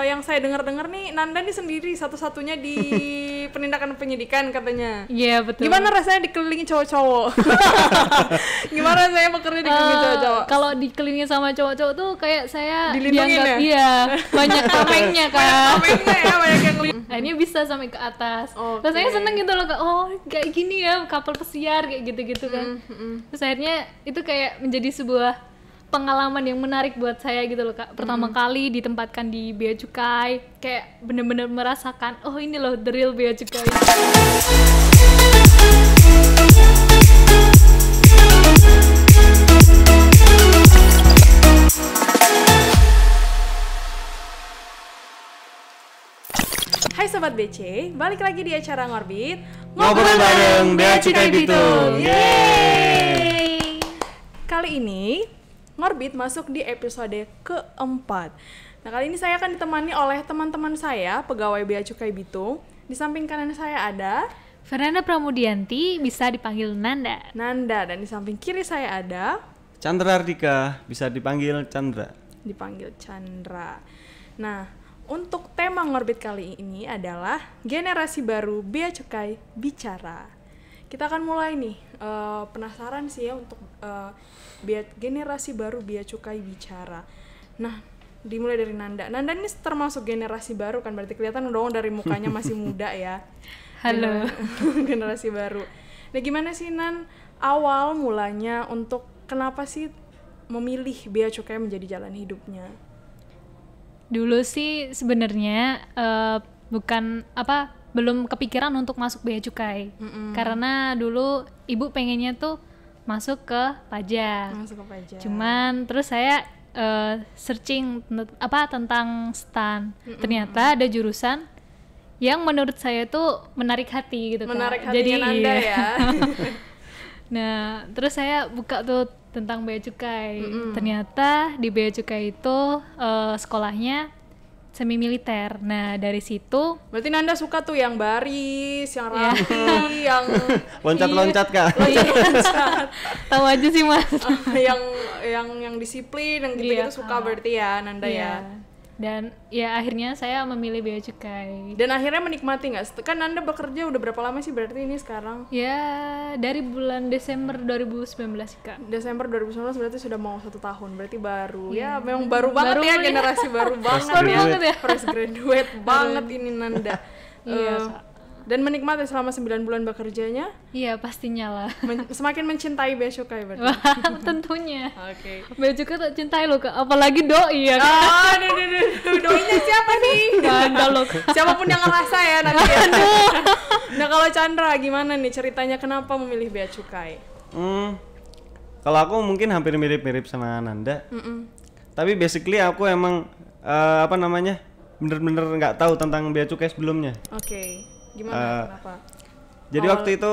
Yang saya dengar-dengar nih, Nanda nih sendiri satu-satunya di penindakan penyidikan katanya. Iya, betul. Gimana rasanya dikelilingi cowok-cowok? Gimana rasanya bekerja dikelilingi cowok-cowok? Kalau dikelilingi sama cowok-cowok tuh kayak saya Dilindungin dianggap ya? iya, banyak tamengnya kan. Tamengnya ya, banyak yang Akhirnya bisa sampai ke atas. Oke. Terus saya seneng gitu loh, oh kayak gini ya kapal pesiar kayak gitu-gitu kan. Terus akhirnya itu kayak menjadi sebuah pengalaman yang menarik buat saya gitu loh Kak. Pertama kali ditempatkan di Bea Cukai, kayak bener-bener merasakan, oh ini loh the real Bea Cukai. Hai Sobat BC, balik lagi di acara Ngorbit Ngobrol bareng Bea Cukai Bitung. Yeay! Kali ini Ngorbit masuk di episode keempat. Nah, kali ini saya akan ditemani oleh teman-teman saya, pegawai Bea Cukai Bitung. Di samping kanan saya ada Fernanda Pramudianti, bisa dipanggil Nanda. Nanda, dan di samping kiri saya ada Chandra Ardika, bisa dipanggil Chandra. dipanggil Chandra. Nah, untuk tema Ngorbit kali ini adalah generasi baru Bea Cukai bicara. Kita akan mulai nih, penasaran sih ya untuk generasi baru Bea Cukai bicara. Nah, dimulai dari Nanda. Nanda ini termasuk generasi baru kan, berarti kelihatan dong dari mukanya masih muda ya. Halo. Generasi baru. Nah, gimana sih Nan awal mulanya untuk kenapa sih memilih Bea Cukai menjadi jalan hidupnya? Dulu sih sebenarnya belum kepikiran untuk masuk Bea Cukai. Karena dulu ibu pengennya tuh masuk ke pajak. Masuk ke pajak. Cuman terus saya searching tentang STAN. Ternyata ada jurusan yang menurut saya tuh menarik hati gitu kan. Menarik hatinya Nanda ya. Nah, terus saya buka tuh tentang Bea Cukai. Ternyata di Bea Cukai itu sekolahnya semi militer. Nah, dari situ Berarti Nanda suka tuh yang baris, yang rapi, yang Loncat-loncat Kak. loncat-loncat. tahu aja sih Mas. yang disiplin, yang gitu-gitu Iya. suka berarti ya Nanda ya. Dan ya akhirnya saya memilih Bea Cukai. Dan akhirnya menikmati nggak? Kan Nanda bekerja udah berapa lama sih berarti ini sekarang? Ya, dari bulan Desember 2019 Kak. Desember 2019 berarti sudah mau 1 tahun, berarti baru. Ya memang baru banget Baru ya, ya. generasi baru banget Baru ya. banget ya. Fresh graduate banget ini Nanda. Iya, Eh, dan menikmati selama 9 bulan bekerjanya, Iya, pastinya lah. semakin mencintai Bea Cukai berarti. Wah, tentunya. Oke. Bea Cukai tak cintai loh Kak, apalagi doi ya Kak. Ah, doinya siapa nih? Nggak ada loh Kak. Siapapun yang ngerasa ya nanti ya. Nah, kalau Chandra gimana nih ceritanya kenapa memilih Bea Cukai? Kalau aku mungkin hampir mirip-mirip sama Nanda. Tapi basically aku emang bener-bener nggak tahu tentang Bea Cukai sebelumnya. Oke. Gimana? Kenapa? Jadi waktu itu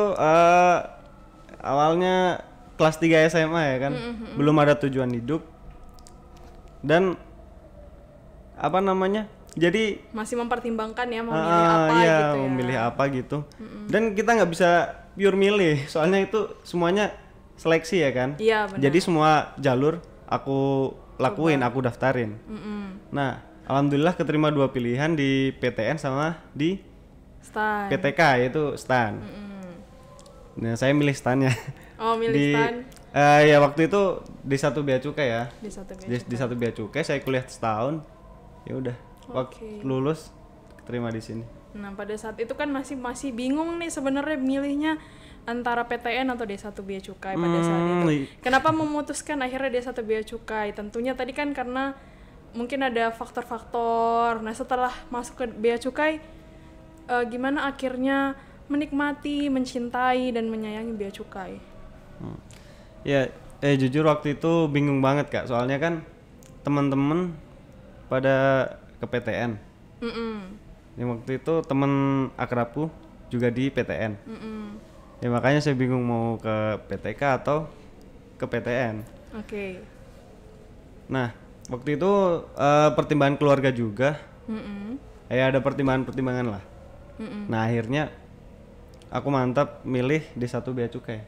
awalnya kelas 3 SMA ya kan, belum ada tujuan hidup. Dan jadi Masih mempertimbangkan ya memilih apa iya, gitu ya. memilih apa gitu. Dan kita nggak bisa pure milih, soalnya itu semuanya seleksi ya kan. Iya, benar. Jadi semua jalur aku lakuin, aku daftarin. Nah, alhamdulillah keterima 2 pilihan di PTN sama di Stan. PTK, yaitu STAN. Nah, saya milih STAN-nya. Oh, milih Stan. Ya waktu itu di satu Bea Cukai ya. Di satu Bea Di satu Bea Cukai saya kuliah setahun. Ya udah, waktu lulus keterima di sini. Nah, pada saat itu kan masih bingung nih sebenarnya milihnya antara PTN atau D1 Bea Cukai pada saat itu. Kenapa memutuskan akhirnya D1 Bea Cukai? Tentunya tadi kan karena mungkin ada faktor-faktor. Nah, setelah masuk ke Bea Cukai, gimana akhirnya menikmati, mencintai dan menyayangi Bea Cukai? Ya, jujur waktu itu bingung banget Kak, soalnya kan teman-teman pada ke PTN. Yang waktu itu teman akrabku juga di PTN. Ya makanya saya bingung mau ke PTK atau ke PTN. Oke. Nah, waktu itu pertimbangan keluarga juga. Ya ada pertimbangan-pertimbangan lah. Nah, akhirnya aku mantap milih D1 Bea Cukai.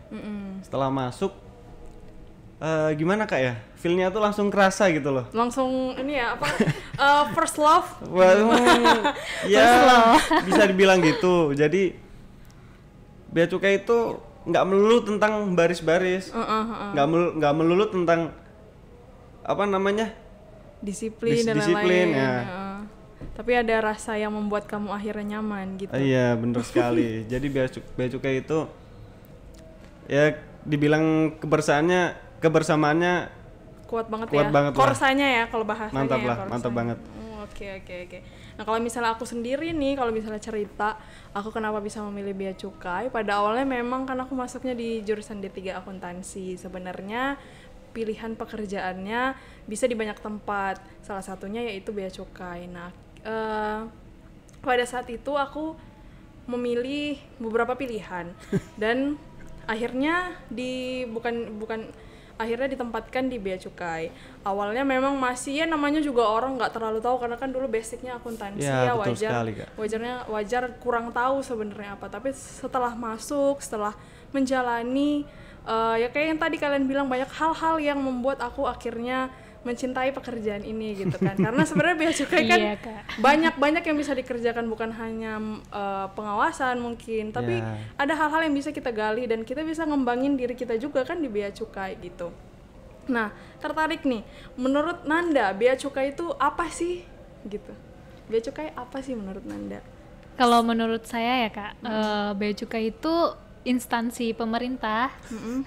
Setelah masuk gimana Kak ya? Feel-nya tuh langsung kerasa gitu loh. Langsung ini ya apa? First love. Ya bisa dibilang gitu. Jadi bea cukai itu nggak melulu tentang baris-baris, nggak melulu tentang apa namanya disiplin dan disiplin lain-lain. ya. Tapi ada rasa yang membuat kamu akhirnya nyaman gitu. Iya bener sekali. Jadi bea cukai itu ya dibilang kebersamaannya Kuat banget kuat ya. banget lah. Korsanya ya kalau bahasanya. Mantap ya, lah, korsanya. mantap banget. Oke. Nah kalau misalnya aku sendiri nih, kalau misalnya cerita, aku kenapa bisa memilih bea cukai? Pada awalnya memang kan aku masuknya di jurusan D3 akuntansi. Sebenarnya pilihan pekerjaannya bisa di banyak tempat. Salah satunya yaitu bea cukai. Nah pada saat itu aku memilih beberapa pilihan dan akhirnya akhirnya ditempatkan di bea cukai. Awalnya memang masih ya namanya juga orang nggak terlalu tahu karena kan dulu basicnya akuntansi ya betul sekali, Kak. wajar kurang tahu sebenarnya apa. Tapi setelah masuk, setelah menjalani ya kayak yang tadi kalian bilang, banyak hal-hal yang membuat aku akhirnya mencintai pekerjaan ini gitu kan. Karena sebenarnya bea cukai kan banyak yang bisa dikerjakan, bukan hanya pengawasan mungkin, tapi ada hal-hal yang bisa kita gali dan kita bisa ngembangin diri kita juga kan di bea cukai gitu. Nah, tertarik nih. Menurut Nanda, bea cukai itu apa sih? Gitu. Bea cukai apa sih menurut Nanda? Kalau menurut saya ya Kak, bea cukai itu instansi pemerintah,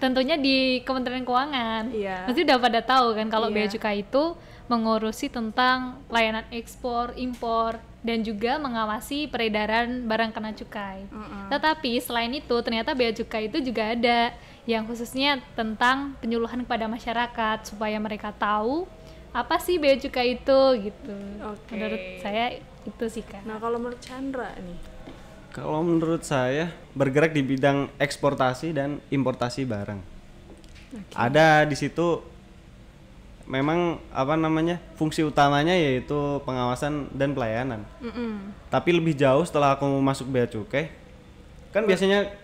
tentunya di Kementerian Keuangan. Pasti udah pada tahu kan kalau bea cukai itu mengurusi tentang layanan ekspor, impor, dan juga mengawasi peredaran barang kena cukai. Tetapi selain itu ternyata bea cukai itu juga ada yang khususnya tentang penyuluhan kepada masyarakat supaya mereka tahu apa sih bea cukai itu gitu. Menurut saya itu sih Kak. Nah kalau menurut Chandra nih? Kalau menurut saya bergerak di bidang eksportasi dan importasi barang. Ada di situ memang apa namanya fungsi utamanya yaitu pengawasan dan pelayanan. Tapi lebih jauh setelah aku masuk bea cukai, kan biasanya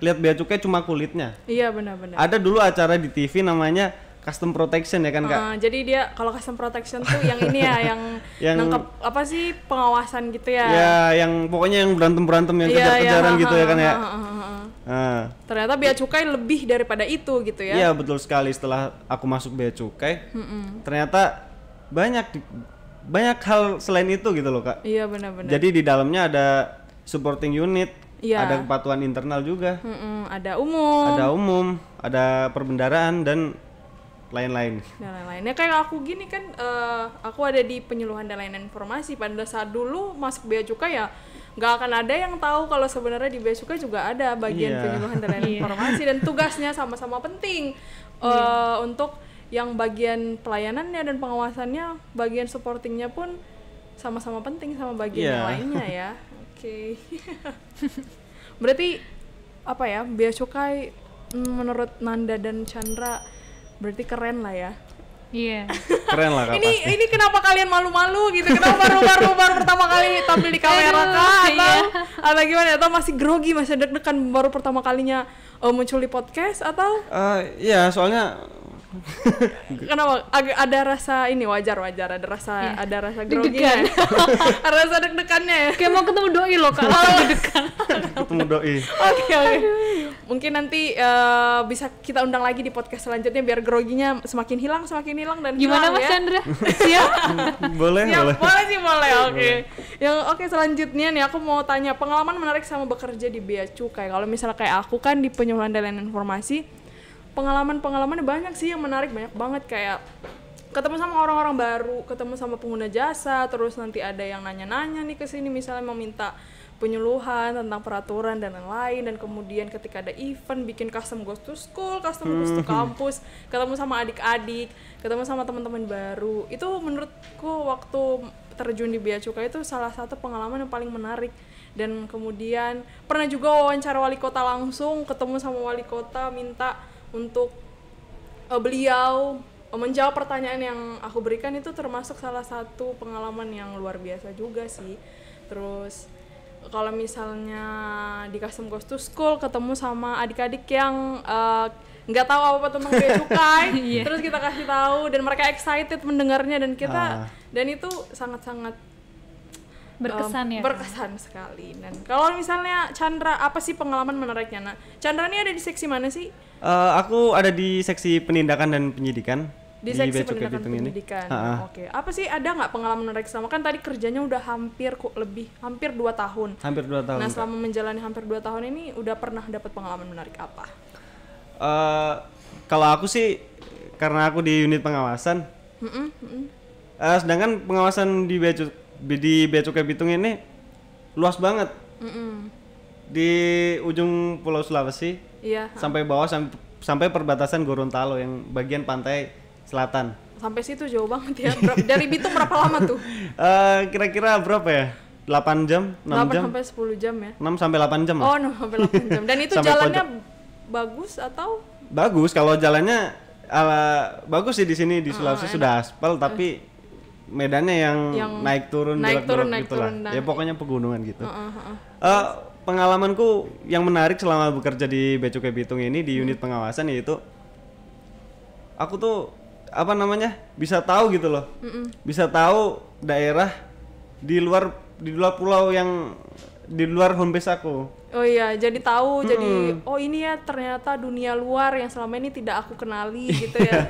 lihat bea cukai cuma kulitnya. Iya benar-benar. Ada dulu acara di TV namanya Custom Protection ya kan Kak? Jadi dia kalau Custom Protection tuh yang ini ya, yang nangkep apa sih, pengawasan gitu ya? Ya, yang pokoknya yang berantem yang kejar-kejaran gitu ya kan ya. Ternyata bea cukai lebih daripada itu gitu ya? Iya betul sekali. Setelah aku masuk bea cukai, ternyata banyak hal selain itu gitu loh Kak. Iya benar-benar. Jadi di dalamnya ada supporting unit, ada kepatuhan internal juga, ada umum, ada perbendaraan dan lain-lain. Ya kayak aku gini kan, aku ada di penyuluhan dan layanan informasi. Pada saat dulu masuk bea cukai ya nggak akan ada yang tahu kalau sebenarnya di bea cukai juga ada bagian penyuluhan dan layanan informasi, dan tugasnya sama-sama penting. Untuk yang bagian pelayanannya dan pengawasannya, bagian supportingnya pun sama-sama penting sama bagian yang lainnya ya. Oke. Berarti apa ya, bea cukai menurut Nanda dan Chandra berarti keren lah ya. Iya. Keren lah Kak. Ini kenapa kalian malu-malu gitu? Kenapa baru pertama kali tampil di kamera Kak? Atau gimana? Atau masih grogi, masih deg-degan baru pertama kalinya muncul di podcast atau? Iya, soalnya kenapa? Ada rasa ini wajar ada rasa grogi ya. Rasa deg-degannya ya. Kayak mau ketemu doi loh Kak. Deg-degan. ketemu doi. Oke. Mungkin nanti bisa kita undang lagi di podcast selanjutnya biar groginya semakin hilang dan gimana Mas Chandra? Siap? Boleh. Boleh. Oke. Oke, selanjutnya nih aku mau tanya pengalaman menarik sama bekerja di bea cukai. Kalau misalnya kayak aku kan di penyuluhan dan layanan informasi, pengalamannya banyak sih yang menarik, banyak banget, kayak ketemu sama orang-orang baru, ketemu sama pengguna jasa, terus nanti ada yang nanya-nanya nih ke sini misalnya mau minta penyuluhan tentang peraturan dan lain-lain, dan kemudian ketika ada event bikin custom goes to school, custom goes to campus, ketemu sama adik-adik, ketemu sama teman-teman baru. Itu menurutku waktu terjun di bea cukai itu salah satu pengalaman yang paling menarik. Dan kemudian pernah juga wawancara wali kota langsung, ketemu sama wali kota, minta untuk beliau menjawab pertanyaan yang aku berikan. Itu termasuk salah satu pengalaman yang luar biasa juga sih. Terus kalau misalnya di Custom Goes to School ketemu sama adik-adik yang nggak tahu apa tentang bea cukai, Iya. terus kita kasih tahu dan mereka excited mendengarnya dan kita dan itu sangat-sangat Berkesan ya. berkesan sekali. Dan kalau misalnya Chandra, apa sih pengalaman menariknya? Nah, Chandra ini ada di seksi mana sih? Aku ada di seksi penindakan dan penyidikan Di seksi Bea Cukai pendidikan Bitung ini. pendidikan. Ha-ha. Oke. Apa sih, ada nggak pengalaman menarik selama, kan tadi kerjanya udah hampir 2 tahun. Hampir 2 tahun. Nah, Kak. selama menjalani hampir 2 tahun ini udah pernah dapat pengalaman menarik apa? Kalau aku sih karena aku di unit pengawasan. Sedangkan pengawasan di Bea Cukai Bitung ini luas banget. Di ujung Pulau Sulawesi Iya. sampai bawah sampai perbatasan Gorontalo yang bagian pantai selatan. Sampai situ jauh banget ya. Dari Bitung berapa lama tuh? Kira-kira berapa ya? 8 jam, 6 8 jam, sampai 10 jam ya. 6 sampai 8 jam lah. Oh, 6 sampai 8 jam. Dan itu Sampai jalannya bagus atau Bagus, kalau jalannya bagus sih di sini di Sulawesi sudah aspal, tapi medannya yang naik turun belok-belok gitulah. Ya pokoknya pegunungan gitu. Pengalamanku yang menarik selama bekerja di Bea Cukai Bitung ini di unit pengawasan yaitu aku tuh bisa tahu gitu loh. Bisa tahu daerah di luar pulau yang di luar home base aku. oh iya, jadi tahu, jadi oh ini ya ternyata dunia luar yang selama ini tidak aku kenali gitu ya.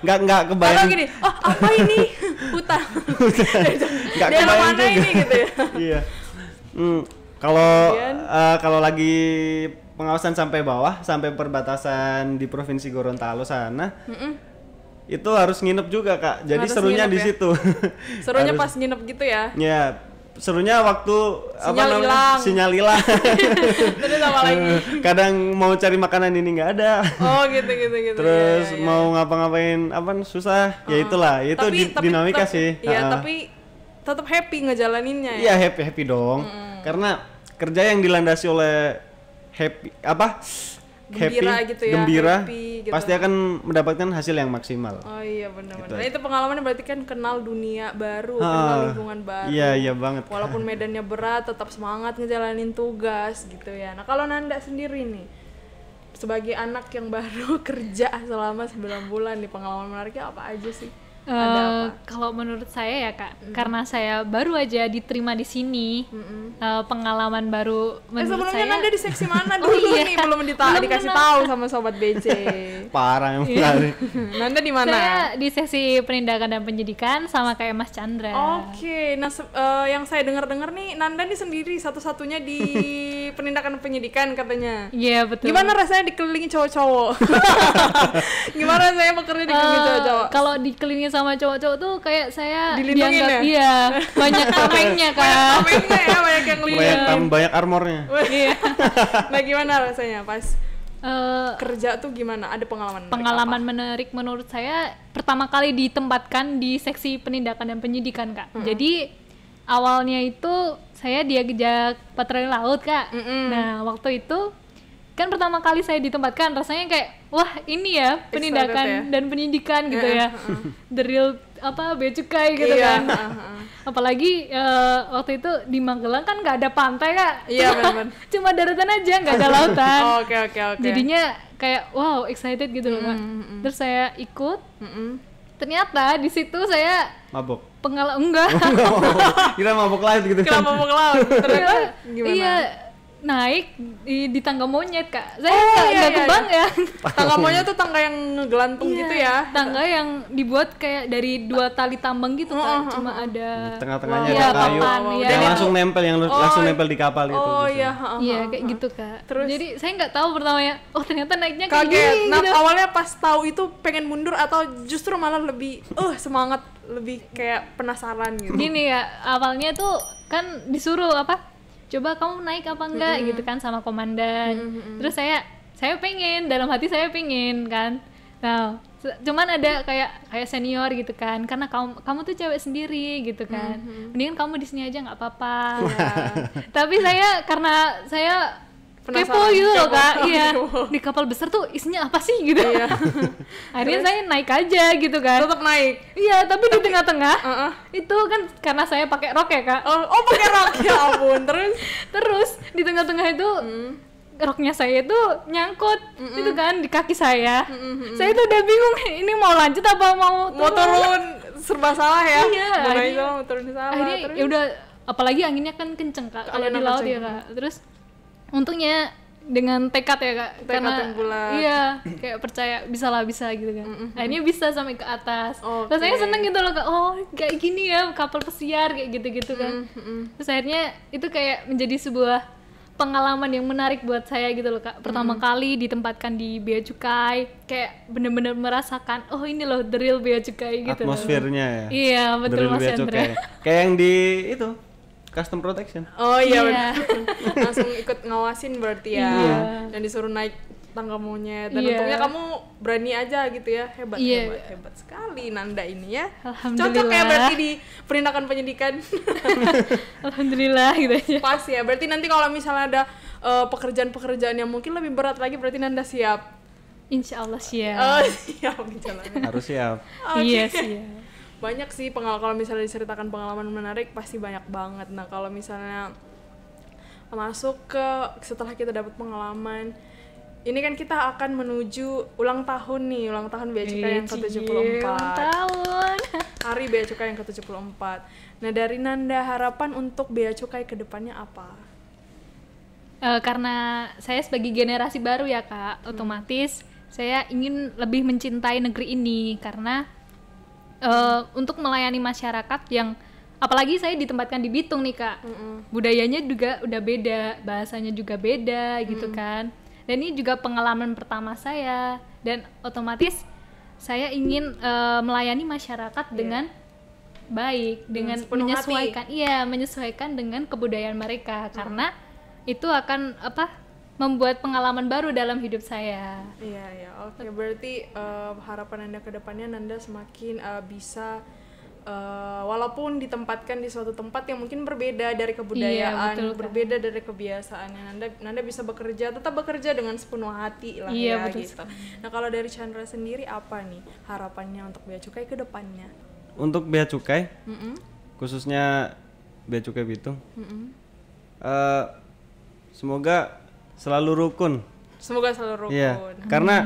Nggak kebayang. Atau gini, oh apa ini? Hutan. Nggak Daerah kebayang mana juga. ini gitu ya. Iya. Kalau lagi pengawasan sampai bawah, sampai perbatasan di Provinsi Gorontalo sana, itu harus nginep juga Kak. Jadi Harus serunya nginep di ya? situ. Serunya pas nginep gitu ya. Ya, serunya waktu sinyal hilang. Terus apa lagi? Kadang mau cari makanan ini nggak ada. Oh gitu. Terus Iya. mau ngapa-ngapain susah. Ya itulah, itu dinamika sih. Iya, tapi tetap happy ngejalaninnya ya. Iya, happy dong. Karena kerja yang dilandasi oleh Gembira gitu ya, gembira, happy gitu. pasti akan mendapatkan hasil yang maksimal. Oh iya benar-benar. Gitu Nah, aja. itu pengalamannya berarti kan kenal dunia baru, kenal lingkungan baru. Iya banget. Walaupun medannya berat, tetap semangat ngejalanin tugas gitu ya. Nah, kalau Nanda sendiri nih, sebagai anak yang baru kerja selama 9 bulan nih, pengalaman menariknya apa aja sih? Ada apa? Kalau menurut saya ya Kak, karena saya baru aja diterima di sini, pengalaman baru menurut Sebelumnya saya. Nanda di seksi mana dulu nih? Belum dikasih tahu sama sobat BC. Parah yang sekali. Nanda di mana? Saya di sesi penindakan dan penyidikan sama kayak Mas Chandra. Oke, nah yang saya dengar-dengar nih, Nanda nih sendiri satu-satunya di penindakan penyidikan katanya. Iya betul. Gimana rasanya dikelilingi cowok-cowok? Gimana rasanya bekerja dikelilingi cowok-cowok? Kalau dikelilingi sama cowok-cowok tuh kayak saya Dilindungin dianggap ya? iya banyak tamengnya Kak. Komennya ya, banyak yang lihat. Banyak armornya. Iya. Nah, gimana rasanya pas Eh, kerja tuh gimana? Ada pengalaman? pengalaman menarik menurut saya pertama kali ditempatkan di seksi penindakan dan penyidikan Kak. Jadi awalnya itu saya diajak patroli laut Kak. Nah waktu itu kan pertama kali saya ditempatkan rasanya kayak wah ini ya penindakan ya? dan penyidikan gitu ya. The real Bea Cukai gitu Iya, kan. Apalagi waktu itu di Magelang kan nggak ada pantai Kak. Iya, benar-benar. Cuma daratan aja nggak ada lautan. Oke. Jadinya kayak wow excited gitu loh Kak. Terus saya ikut. Ternyata di situ saya Mabok. enggak. Kita mabok laut gitu. Kenapa mau ke laut? Ternyata gimana? Iya naik di tangga monyet Kak. Saya iya, nggak iya, kebang ya. Tangga monyet tuh tangga yang ngegelantung gitu ya. Tangga yang dibuat kayak dari 2 tali tambang gitu Kak. Cuma ada Tengah-tengahnya Iya, ada kayu. papan, iya. Yang Dan langsung nempel, langsung nempel di kapal itu. Oh gitu. iya. Iya kayak gitu Kak. Terus? Jadi saya nggak tahu pertamanya. Oh ternyata naiknya kayak Kaget. gini Nah, gitu. awalnya pas tahu itu pengen mundur atau justru malah lebih semangat, lebih kayak penasaran gitu. Gini ya, awalnya tuh kan disuruh coba kamu naik apa enggak gitu kan sama komandan. Terus saya pengen, dalam hati saya pengen kan. Nah, cuman ada kayak senior gitu kan, karena kamu tuh cewek sendiri gitu kan. Mendingan kamu di sini aja nggak apa-apa. Tapi karena saya kepo Penasaran, gitu loh kepo, Kak. Iya. kepo. Di kapal besar tuh isinya apa sih gitu. Iya. Akhirnya saya naik aja gitu kan. Tetap naik. Iya, tapi di tengah-tengah Heeh. itu kan karena saya pakai rok ya Kak. Oh pakai rok ya ampun. Terus Terus di tengah-tengah itu roknya saya itu nyangkut itu kan di kaki saya. Saya tuh udah bingung ini mau lanjut apa mau turun, serba salah ya. Iya, Gunain salah, mau turun salah. akhirnya Terus ya udah, apalagi anginnya kan kenceng Kak kalau di laut ya Kak. Terus untungnya dengan tekad ya Kak, tekad yang bulat. iya kayak percaya bisa gitu kan. Akhirnya bisa sampai ke atas. Oke. Terus saya seneng gitu loh Kak, oh kayak gini ya kapal pesiar kayak gitu kan. Terus akhirnya itu kayak menjadi sebuah pengalaman yang menarik buat saya gitu loh Kak. Pertama kali ditempatkan di Bea Cukai, kayak bener-bener merasakan oh ini loh the real Bea Cukai gitu. Atmosfernya ya. Iya betul Dari Mas bea Hendra. cukai. Kayak yang di itu custom protection. Oh iya, Iya. benar. Langsung ikut ngawasin berarti ya. Iya. Dan disuruh naik tangga monyet. Dan Iya. untungnya kamu berani aja gitu ya. Hebat, Iya. hebat sekali Nanda ini ya. Alhamdulillah. Cocok ya berarti di penindakan penyidikan. Alhamdulillah gitu aja. Pas ya. Berarti nanti kalau misalnya ada pekerjaan-pekerjaan yang mungkin lebih berat lagi, berarti Nanda siap. Insya Allah siap. Oh, siap di jalannya. Harus siap. Oke. Iya siap. Banyak sih kalau misalnya diceritakan pengalaman menarik pasti banyak banget. Nah kalau misalnya masuk ke setelah kita dapat pengalaman, ini kan kita akan menuju ulang tahun Bea Cukai yang ke-74. Ulang tahun. Hari Bea Cukai yang ke-74. Nah dari Nanda, harapan untuk Bea Cukai ke depannya apa? Karena saya sebagai generasi baru ya Kak, otomatis saya ingin lebih mencintai negeri ini karena untuk melayani masyarakat yang apalagi saya ditempatkan di Bitung nih Kak, budayanya juga udah beda, bahasanya juga beda gitu kan, dan ini juga pengalaman pertama saya dan otomatis saya ingin melayani masyarakat dengan baik, dengan sepenuh menyesuaikan, menyesuaikan dengan kebudayaan mereka karena itu akan membuat pengalaman baru dalam hidup saya. Iya, oke. Berarti harapan Nanda ke depannya Nanda semakin bisa walaupun ditempatkan di suatu tempat yang mungkin berbeda dari kebudayaan, betul, berbeda dari kebiasaannya, Nanda bisa tetap bekerja dengan sepenuh hati lah Iya, ya betul gitu. Nah, kalau dari Chandra sendiri apa nih harapannya untuk Bea Cukai ke depannya? Untuk Bea Cukai, khususnya Bea Cukai Bitung, semoga selalu rukun. Semoga selalu rukun. Iya, karena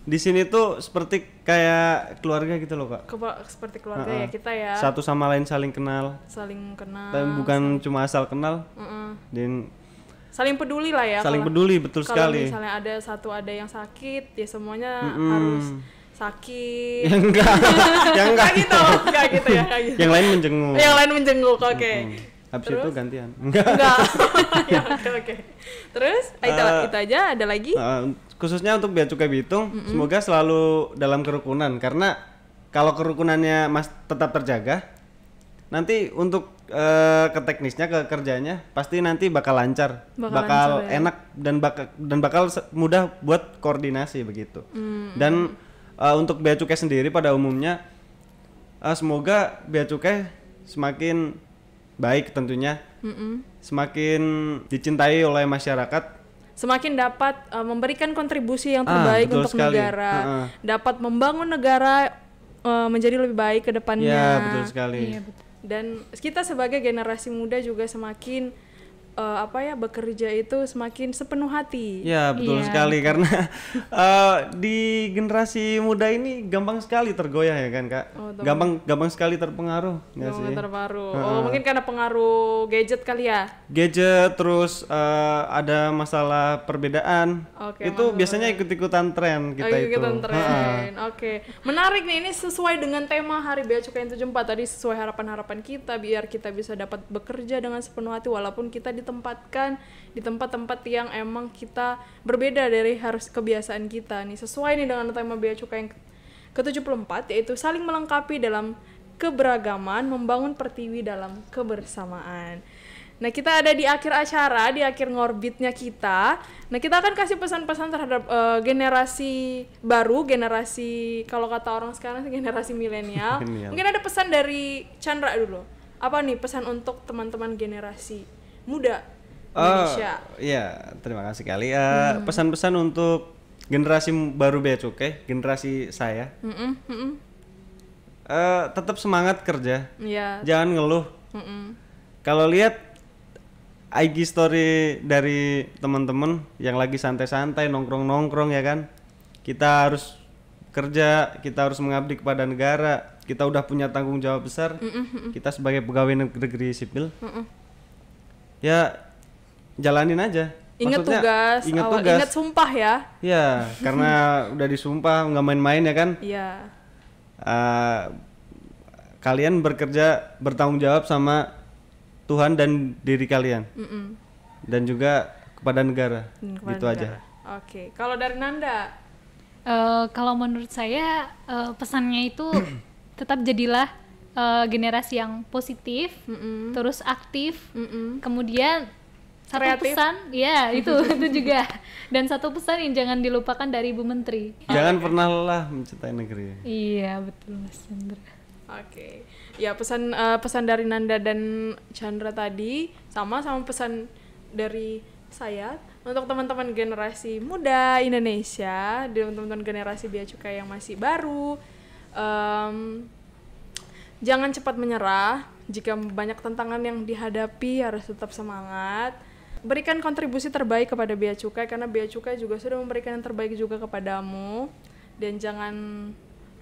di sini tuh seperti kayak keluarga gitu loh Kak. Seperti keluarga ya kita ya. Satu sama lain saling kenal. Saling kenal. Tapi bukan cuma asal kenal. Dan saling peduli lah ya. saling peduli, betul sekali. Kalau misalnya ada yang sakit, ya semuanya harus sakit. Ya enggak. Enggak gitu ya. Kayak gitu. Yang lain menjenguk. Yang lain menjenguk, oke. Habis itu gantian. Enggak. Ya, oke. Terus itu aja, ada lagi? Khususnya untuk Bea Cukai Bitung, semoga selalu dalam kerukunan karena kalau kerukunannya tetap terjaga, nanti untuk ke teknisnya, ke kerjanya pasti nanti bakal lancar, bakal lancar, ya? enak dan bakal mudah buat koordinasi begitu. Dan untuk Bea Cukai sendiri pada umumnya semoga Bea Cukai semakin baik tentunya, semakin dicintai oleh masyarakat, semakin dapat memberikan kontribusi yang terbaik untuk sekali. negara, dapat membangun negara menjadi lebih baik ke depannya. Ya, betul sekali. Iya, betul. Dan kita sebagai generasi muda juga semakin bekerja itu semakin sepenuh hati. Ya, betul sekali karena di generasi muda ini gampang sekali tergoyah ya kan Kak. Gampang sekali terpengaruh nggak sih? Terpengaruh. Oh, mungkin karena pengaruh gadget kali ya. Gadget terus ada masalah perbedaan. Oke, itu biasanya ikut-ikutan tren kita itu. Ikutan tren. Oke. Menarik nih, ini sesuai dengan tema Hari Bea Cukai yang 74 tadi, sesuai harapan-harapan kita biar kita bisa dapat bekerja dengan sepenuh hati walaupun kita ditempatkan di tempat-tempat yang emang kita berbeda dari harus kebiasaan kita nih. Sesuai nih dengan tema Bea Cukai yang ke-74 yaitu saling melengkapi dalam keberagaman, membangun pertiwi dalam kebersamaan. Nah, kita ada di akhir acara, di akhir ngorbitnya kita. Nah, kita akan kasih pesan-pesan terhadap generasi baru, generasi kalau kata orang sekarang generasi milenial. Mungkin ada pesan dari Chandra dulu. Apa nih pesan untuk teman-teman generasi muda Indonesia? Iya, terima kasih kali. Pesan-pesan untuk generasi baru Bea Cukai, generasi saya. Tetap semangat kerja. Iya. Jangan ngeluh. Kalau lihat IG story dari teman-teman yang lagi santai-santai nongkrong-nongkrong ya kan. Kita harus kerja, kita harus mengabdi kepada negara. Kita udah punya tanggung jawab besar. Kita sebagai pegawai negeri sipil. Ya jalanin aja. Ingat Maksudnya, tugas, ingat sumpah ya. Ya, karena udah disumpah nggak main-main ya kan. Iya. Kalian bekerja bertanggung jawab sama Tuhan dan diri kalian, dan juga kepada negara, gitu aja. Oke, kalau dari Nanda? Kalau menurut saya pesannya itu tetap jadilah generasi yang positif, terus aktif, kemudian satu Kreatif. pesan, ya itu juga, dan satu pesan yang jangan dilupakan dari Ibu Menteri. Jangan pernah lelah mencintai negeri. Iya betul Mas Chandra. Oke, ya pesan dari Nanda dan Chandra tadi sama pesan dari saya untuk teman-teman generasi muda Indonesia dan teman-teman generasi Bea Cukai yang masih baru. Jangan cepat menyerah. Jika banyak tantangan yang dihadapi, harus tetap semangat. Berikan kontribusi terbaik kepada Bea Cukai karena Bea Cukai juga sudah memberikan yang terbaik juga kepadamu. Dan jangan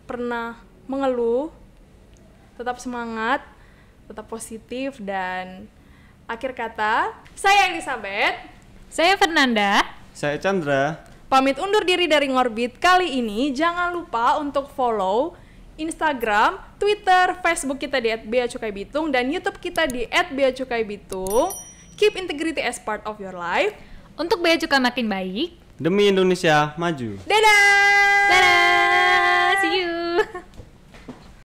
pernah mengeluh. Tetap semangat, tetap positif, dan akhir kata, saya Elizabeth, Saya Fernanda. Saya Chandra. pamit undur diri dari Ngorbit kali ini. Jangan lupa untuk follow Instagram, Twitter, Facebook kita di @beacukai_bitung dan YouTube kita di @beacukai_bitung. Keep integrity as part of your life. Untuk Bea Cukai makin baik. Demi Indonesia maju. Dadah!